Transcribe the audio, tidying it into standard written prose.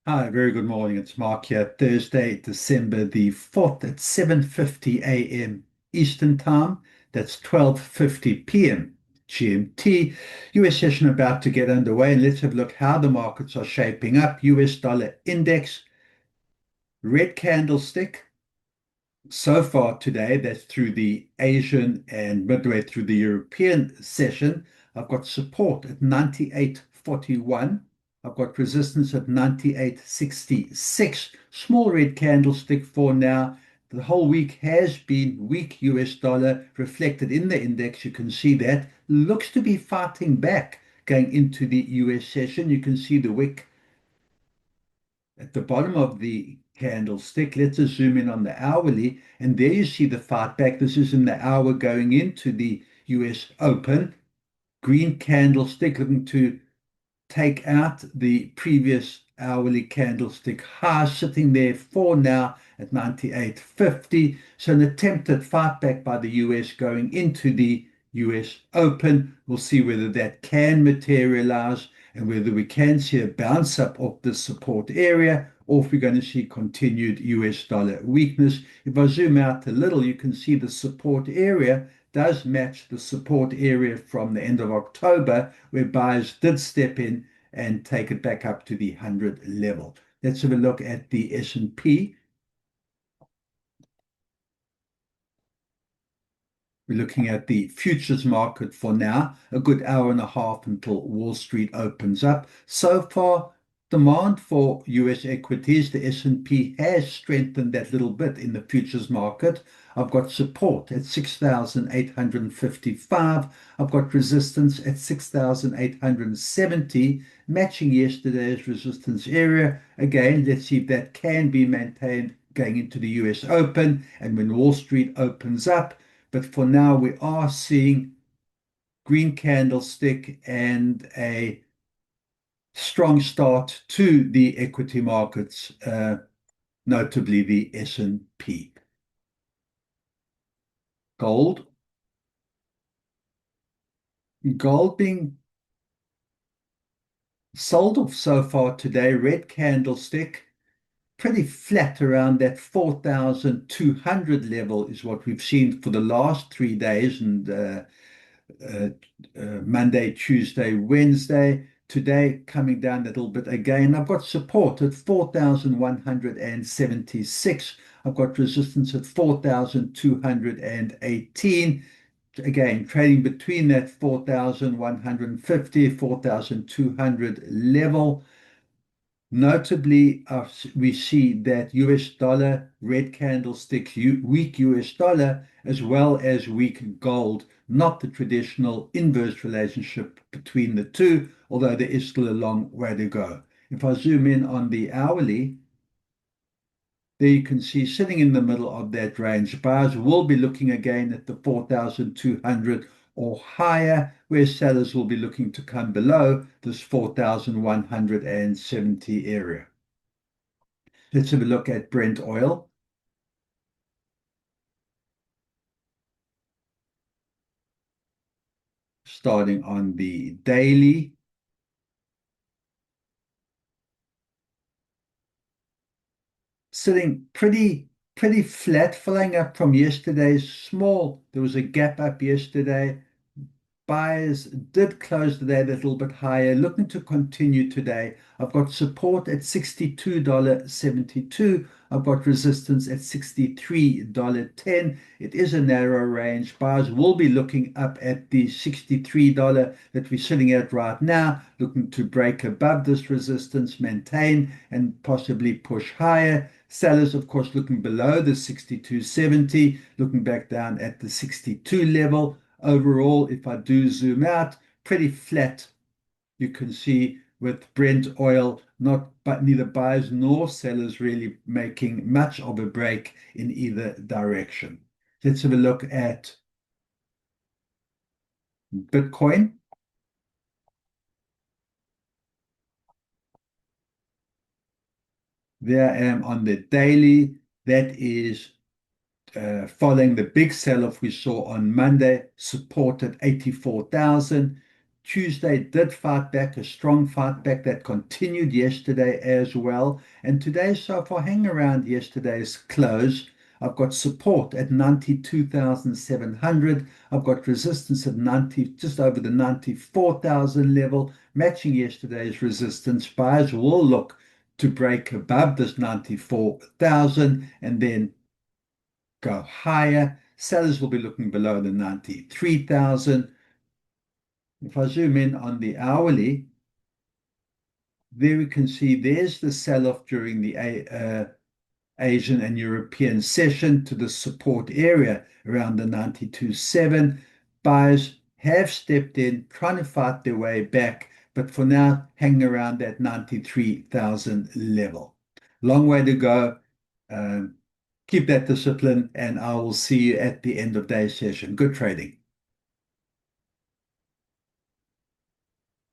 Hi, very good morning. It's Mark here. Thursday, December the 4th at 7:50 a.m. Eastern Time. That's 12:50 p.m. GMT. US session about to get underway, and let's have a look how the markets are shaping up. US dollar index, red candlestick. So far today, that's through the Asian and midway through the European session. I've got support at 98.41. I've got resistance at 98.66. Small red candlestick for now. The whole week has been weak US dollar reflected in the index. You can see that. Looks to be fighting back going into the US session. You can see the wick at the bottom of the candlestick. Let's just zoom in on the hourly, and there you see the fight back. This is in the hour going into the US Open. Green candlestick looking to take out the previous hourly candlestick high, sitting there for now at 98.50. So an attempted fight back by the US going into the US Open. We'll see whether that can materialize and whether we can see a bounce up of the support area, or if we're going to see continued US dollar weakness. If I zoom out a little, you can see the support area does match the support area from the end of October, where buyers did step in and take it back up to the 100 level. Let's have a look at the S&P. We're looking at the futures market for now, a good hour and a half until Wall Street opens up. So far, demand for US equities, the S&P has strengthened that little bit in the futures market. I've got support at 6,855. I've got resistance at 6,870, matching yesterday's resistance area. Again, let's see if that can be maintained going into the US Open and when Wall Street opens up. But for now, we are seeing green candlestick and a strong start to the equity markets, notably the S&P. Gold. Gold being sold off so far today, red candlestick, pretty flat around that 4,200 level is what we've seen for the last 3 days, and uh, Monday, Tuesday, Wednesday. Today, coming down a little bit again. I've got support at 4,176. I've got resistance at 4,218. Again, trading between that 4,150, 4,200 level. Notably, we see that US dollar, red candlestick, weak US dollar, as well as weak gold, not the traditional inverse relationship between the two, although there is still a long way to go. If I zoom in on the hourly, there you can see sitting in the middle of that range. Buyers will be looking again at the 4,200 or higher, where sellers will be looking to come below this 4,170 area. Let's have a look at Brent oil. Starting on the daily. Sitting pretty flat, filling up from yesterday's small. There was a gap up yesterday. Buyers did close the day a little bit higher, looking to continue today. I've got support at $62.72. I've got resistance at $63.10. It is a narrow range. Buyers will be looking up at the $63 that we're sitting at right now, looking to break above this resistance, maintain, and possibly push higher. Sellers, of course, looking below the 62.70, looking back down at the 62 level. Overall, if I do zoom out, pretty flat. You can see with Brent oil, but neither buyers nor sellers really making much of a break in either direction. Let's have a look at Bitcoin. There I am on the daily. That is following the big sell-off we saw on Monday, support at 84,000. Tuesday did fight back, a strong fight back that continued yesterday as well. And today so far, hang around yesterday's close. I've got support at 92,700. I've got resistance at 90, just over the 94,000 level, matching yesterday's resistance. Buyers will look to break above this 94,000 and then go higher. Sellers will be looking below the 93,000. If I zoom in on the hourly, there we can see there's the sell-off during the Asian and European session to the support area around the 92.7. Buyers have stepped in, trying to fight their way back, but for now, hanging around that 93,000 level. Long way to go. Um, Keep that discipline, and I will see you at the end of day session. Good trading.